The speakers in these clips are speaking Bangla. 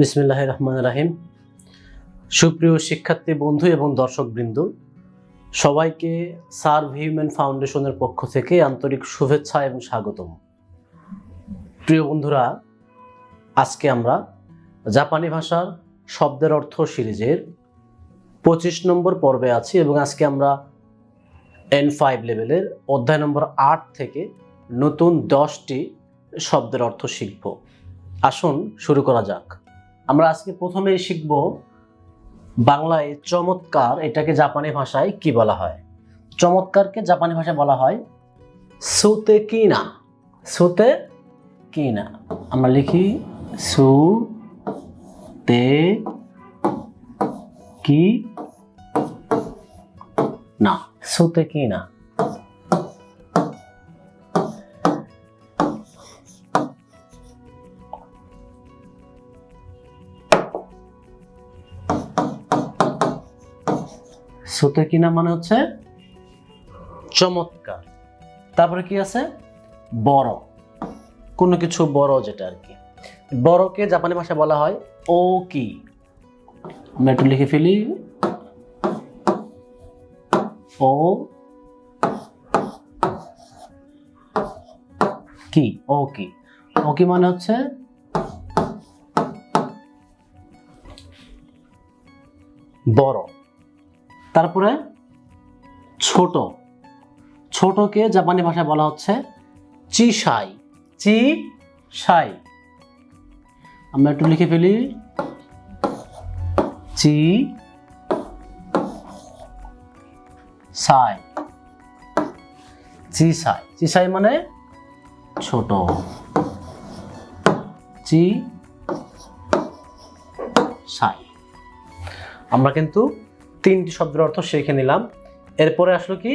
বিসমিল্লাহির রহমানির রহিম। সুপ্রিয় শিক্ষার্থী বন্ধু এবং দর্শকবৃন্দ, সবাইকে সার্ভ হিউম্যান ফাউন্ডেশনের পক্ষ থেকে আন্তরিক শুভেচ্ছা এবং স্বাগতম। প্রিয় বন্ধুরা, আজকে আমরা জাপানি ভাষার শব্দের অর্থ সিরিজের 25 নম্বর পর্বে আছি এবং আজকে আমরা N5 লেভেলের অধ্যায় নম্বর 8 থেকে নতুন 10টি শব্দের অর্থ শিখব। আসুন শুরু করা যাক। আমরা আজকে প্রথমেই শিখব বাংলায় চমৎকার এটাকে জাপানি ভাষায় কি বলা হয়। চমৎকারকে জাপানি ভাষায় বলা হয় সুতে কিনা। সুতে কিনা আমরা লিখি সুতে কি না, সুতে কিনা। সুতে কিনা মানে হচ্ছে চমৎকার। তারপরে কি আছে? বড়, কোনো কিছু বড় যেটা আর কি। বড়কে জাপানি ভাষায় বলা হয় ও কি। আমরা একটু লিখে ফেলি ও কি। ও কি, ও কি মানে হচ্ছে বড়। তারপরে ছোট, ছোটকে জাপানি ভাষায় বলা হচ্ছে চিসাই। চিসাই আমরা একটু লিখে ফেলি চি সাই। চিসাই, চিসাই মানে ছোট। চি সাই। আমরা কিন্তু 3টি শব্দের অর্থ শিখে নিলাম। এরপরে আসলো কি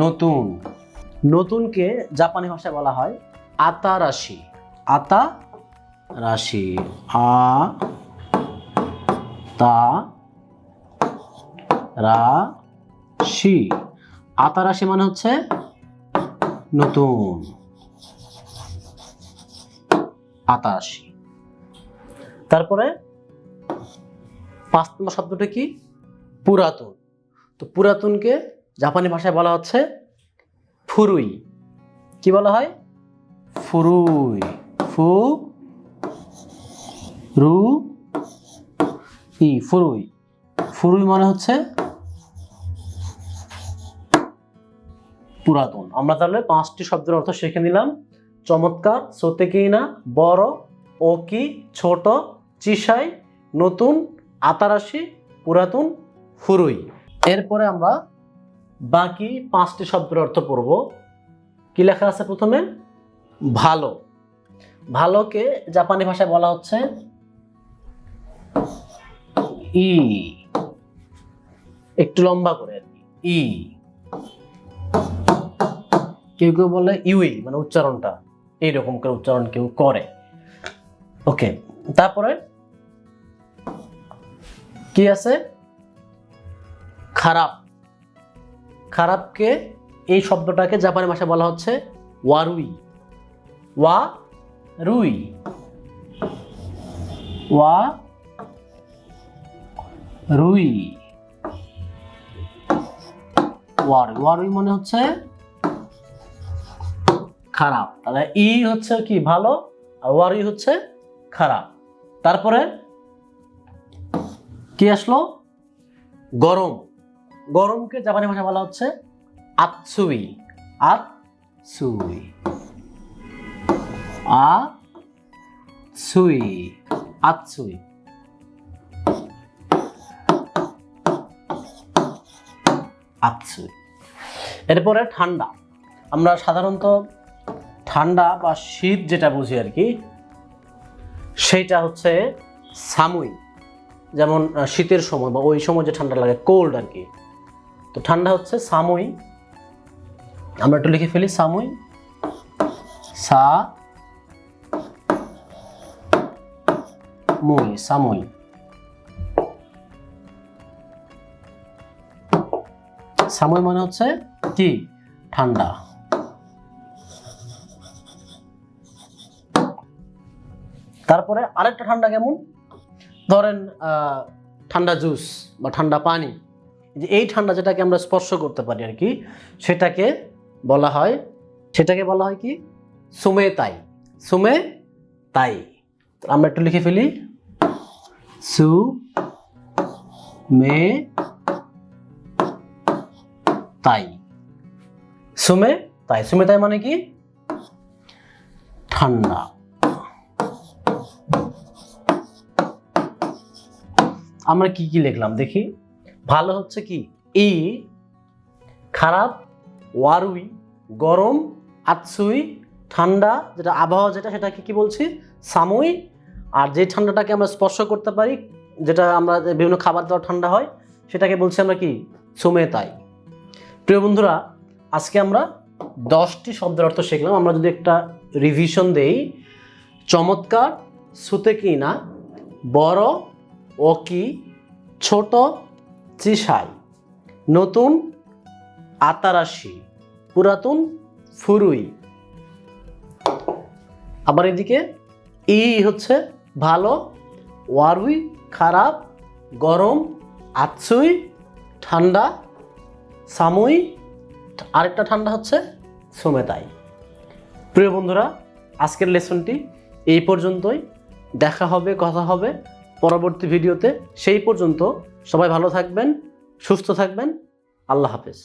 নতুন। নতুনকে জাপানি ভাষায় বলা হয় আতারাশি। আতারাশি, আ তা রা শি। আতারাশি মানে হচ্ছে নতুন। আতারাশি। তারপরে 5 নম্বর শব্দটা কি? পুরাতন। তো পুরাতনকে জাপানি ভাষায় বলা হচ্ছে ফুরুই। কি বলা হয়? ফুরুই। ফু রু ই, ফুরুই। ফুরুই মানে হচ্ছে পুরাতন। আমরা তাহলে 5টি শব্দের অর্থ শিখে নিলাম। চমৎকার, সোতেকিনা, বড়, ওকি, ছোট, চিসাই, নতুন, আতারাশি, পুরাতন, ফুরুই। এরপরে আমরা বাকি 5টি শব্দের অর্থ পড়ব। কি লেখা আছে প্রথমে? ভালো। ভালোকে জাপানি ভাষায় বলা হচ্ছে ই। একটু লম্বা করে আর কি, ই। কেউ কেউ বলে ইউই, মানে উচ্চারণটা এইরকম করে উচ্চারণ কেউ করে। ওকে, তারপরে কি আছে? খারাপ। খারাপকে এই শব্দটাকে জাপানি ভাষায় বলা হচ্ছে ওয়ারুই। ওয়া রুই। ওয়া রুই। ওয়ারুই মানে হচ্ছে খারাপ। তাহলে ই হচ্ছে কি ভালো, আর ওয়ারুই হচ্ছে খারাপ। তারপরে কি আসলো? গরম। গরমকে জাপানি ভাষায় বলা হচ্ছে আতসুই। আতসুই। আতসুই। আতসুই। আতসুই। এরপরে ঠান্ডা। আমরা সাধারণত ঠান্ডা বা শীত যেটা বুঝি আর কি, সেইটা হচ্ছে সামুই। যেমন শীতের সময় বা ওই সময় যে ঠান্ডা লাগে, কোল্ড আর কি। তো ঠান্ডা হচ্ছে সামুই। আমরা একটু লিখে ফেলি সামুই। সা মুই, সামুই। সামুই মানে হচ্ছে কি ঠান্ডা। তারপরে আরেকটা ঠান্ডা কেমন? ধরেন ঠান্ডা জুস বা ঠান্ডা পানি, যে এই ঠান্ডা যেটাকে আমরা স্পর্শ করতে পারি আর কি, সেটাকে বলা হয় কি সুমে তাই। সুমে তাই আমরা একটু লিখে ফেলি, সু মে তাই। সুমে তাই, সুমে তাই মানে কি ঠান্ডা। আমরা কি কি লিখলাম দেখি। ভালো হচ্ছে কি ই, খারাপ ওয়ারুই, গরম আতসুই, ঠান্ডা যেটা আবহাওয়া যেটা সেটাকে কি বলছি সামুই। আর যে ঠান্ডাটাকে আমরা স্পর্শ করতে পারি, যেটা আমরা বিভিন্ন খাবার দাবার ঠান্ডা হয়, সেটাকে বলছি আমরা কি সুমে তাই। প্রিয় বন্ধুরা, আজকে আমরা 10টি শব্দের অর্থ শিখলাম। আমরা যদি একটা রিভিশন দেই, চমৎকার সুতে কি না, বড় ও কি, ছোট চিসাই, নতুন আতারাশি, পুরাতন ফুরুই। আবার এদিকে ই হচ্ছে ভালো, ওয়ারুই খারাপ, গরম আতসুই ঠান্ডা, সামুই আরেকটা ঠান্ডা হচ্ছে সুমেতাই। প্রিয় বন্ধুরা, আজকের লেসনটি এই পর্যন্তই। দেখা হবে, কথা হবে পরবর্তী ভিডিওতে। সেই পর্যন্ত সবাই ভালো থাকবেন, সুস্থ থাকবেন। আল্লাহ হাফেজ।